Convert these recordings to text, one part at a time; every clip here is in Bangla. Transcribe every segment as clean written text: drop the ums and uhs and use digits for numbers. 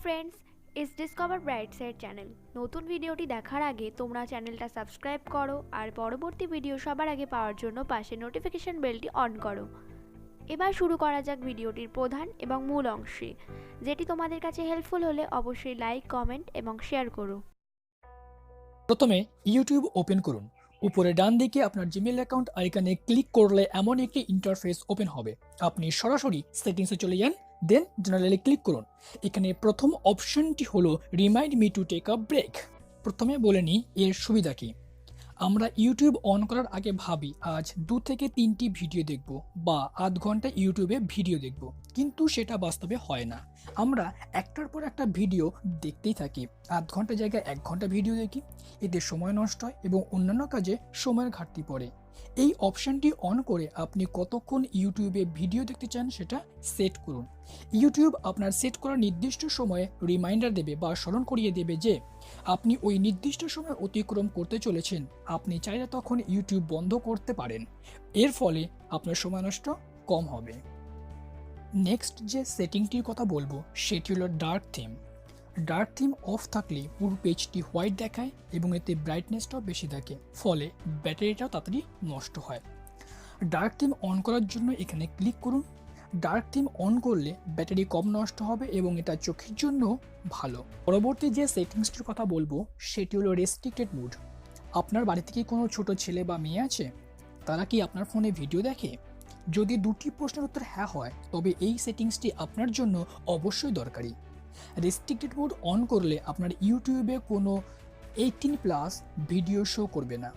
ফ্রেন্ডস, ইস ডিসকভার ব্রাইট সাইড চ্যানেল। নতুন ভিডিওটি দেখার আগে তোমরা চ্যানেলটা সাবস্ক্রাইব করো আর পরবর্তী ভিডিও সবার আগে পাওয়ার জন্য পাশে নোটিফিকেশন বেলটি অন করো। এবার শুরু করা যাক ভিডিওটির প্রধান এবং মূল অংশে, যেটি তোমাদের কাছে হেল্পফুল হলে অবশ্যই লাইক, কমেন্ট এবং শেয়ার করো। প্রথমে ইউটিউব ওপেন করুন। উপরে ডান দিকে আপনার জিমেল অ্যাকাউন্ট আইকনে ক্লিক করলে এমন একটি ইন্টারফেস ওপেন হবে। আপনি সরাসরি সেটিংসে চলে যান, দেন জেনারেলে ক্লিক করুন। এখানে প্রথম অপশনটি হলো remind me to take a break. প্রথমে বলে নিই এর সুবিধা কি। আমরা ইউটিউব অন করার আগে ভাবি আজ 2 থেকে 3টি ভিডিও দেখব বা আধ ঘন্টা ইউটিউবে ভিডিও দেখব, কিন্তু সেটা বাস্তবে হয় না। আমরা একটার পর একটা ভিডিও দেখতেই থাকি, আধ ঘন্টা জায়গায় 1 ঘন্টা ভিডিও দেখি। এতে সময় নষ্ট হয় এবং অন্যান্য কাজে সময়ের ঘাটতি পড়ে। এই অপশনটি অন করে আপনি কতক্ষণ ইউটিউবে ভিডিও দেখতে চান সেটা সেট করুন। ইউটিউব আপনার সেট করা নির্দিষ্ট সময়ে রিমাইন্ডার দেবে বা স্মরণ করিয়ে দেবে যে আপনি ওই নির্দিষ্ট সময় অতিক্রম করতে চলেছেন। আপনি চাইলে তখন ইউটিউব বন্ধ করতে পারেন। এর ফলে আপনার সময় নষ্ট কম হবে। নেক্সট যে সেটিংটির কথা বলবো সেটি হলো dark theme. Dark theme of থাকলে পুরো পেজটি হোয়াইট দেখায় এবং এতে ব্রাইটনেসটাও বেশি থাকে, ফলে ব্যাটারিটাও তাড়াতাড়ি নষ্ট হয়। ডার্ক থিম অন করার জন্য এখানে ক্লিক করুন। ডার্ক থিম অন করলে ব্যাটারি কম নষ্ট হবে এবং এটা চোখের জন্য ভালো। পরবর্তী যে সেটিংসটির কথা বলবো সেটি হলো রেস্ট্রিক্টেড মুড। আপনার বাড়িতে কি কোনো ছোট ছেলে বা মেয়ে আছে? তারা কি আপনার ফোনে ভিডিও দেখে? যদি দুটি প্রশ্নের উত্তর হ্যাঁ হয়, তবে এই সেটিংসটি আপনার জন্য অবশ্যই দরকারি। রেস্ট্রিক্টেড মোড অন করলে আপনার ইউটিউবে কোনো 18+ ভিডিও শো করবে না।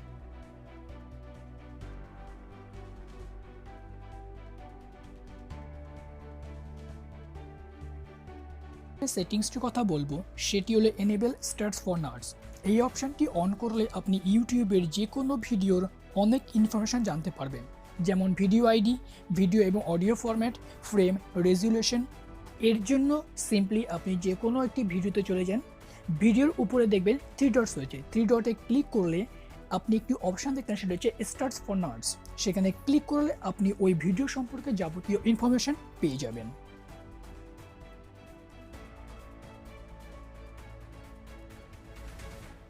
সেটিংসটির কথা বলবো সেটি হলো এনেবল স্টার্টস ফর নার্স। এই অপশনটি অন করলে আপনি ইউটিউবের যে কোনো ভিডিওর অনেক ইনফরমেশন জানতে পারবেন, যেমন ভিডিও আইডি, ভিডিও এবং অডিও ফরম্যাট, ফ্রেম, রেজুলেশন। এর জন্য সিম্পলি আপনি যে কোনো একটি ভিডিওতে চলে যান, ভিডিওর উপরে দেখবেন 3 ডটস রয়েছে। 3 ডটে ক্লিক করলে আপনি একটি অপশান দেখবেন, সেটা হচ্ছে স্টার্টস ফর নার্স। সেখানে ক্লিক করলে আপনি ওই ভিডিও সম্পর্কে যাবতীয় ইনফরমেশন পেয়ে যাবেন।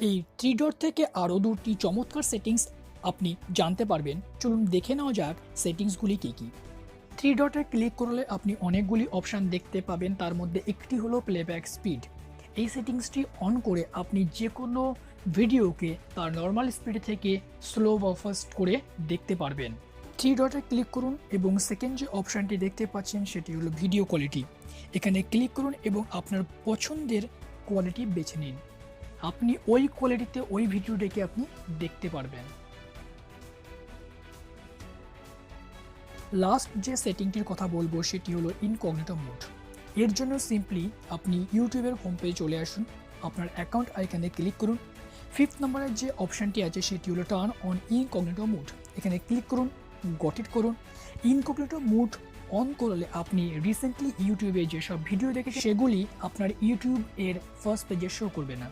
এই 3 ডট থেকে আরও 2টি চমৎকার সেটিংস আপনি জানতে পারবেন। চলুন দেখে নেওয়া যাক সেটিংসগুলি কী কী। 3 ডটে ক্লিক করলে আপনি অনেকগুলি অপশান দেখতে পাবেন, তার মধ্যে একটি হলো প্লেব্যাক স্পিড। এই সেটিংসটি অন করে আপনি যে কোনো ভিডিওকে তার নর্মাল স্পিড থেকে স্লো বা ফাস্ট করে দেখতে পারবেন। 3 ডটে ক্লিক করুন এবং সেকেন্ড যে অপশানটি দেখতে পাচ্ছেন সেটি হলো ভিডিও কোয়ালিটি। এখানে ক্লিক করুন এবং আপনার পছন্দের কোয়ালিটি বেছে নিন। আপনি ওই কোয়ালিটিতে ওই ভিডিওটাকে আপনি দেখতে পারবেন। লাস্ট যে সেটিংটির কথা বলবো সেটি হলো ইনকগনিটো মোড। এর জন্য সিম্পলি আপনি ইউটিউবের হোম পেজে চলে আসুন, আপনার অ্যাকাউন্ট আইকনে ক্লিক করুন। 5th নম্বরের যে অপশানটি আছে সেটি হলো টার্ন অন ইনকগনিটো মোড। এখানে ক্লিক করুন, গট ইট করুন। ইনকগনিটো মোড অন করলে আপনি রিসেন্টলি ইউটিউবে যেসব ভিডিও দেখেছেন সেগুলি আপনার ইউটিউব এর ফার্স্ট পেজে শো করবে না।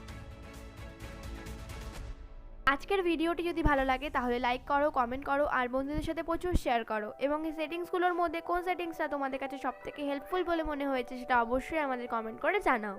আজকের ভিডিওটি যদি ভালো লাগে তাহলে লাইক করো, কমেন্ট করো আর বন্ধুদের সাথে প্রচুর শেয়ার করো। এবং এই সেটিংসগুলোর মধ্যে কোন সেটিংসটা তোমাদের কাছে সবথেকে হেল্পফুল বলে মনে হয়েছে সেটা অবশ্যই আমাদের কমেন্ট করে জানাও।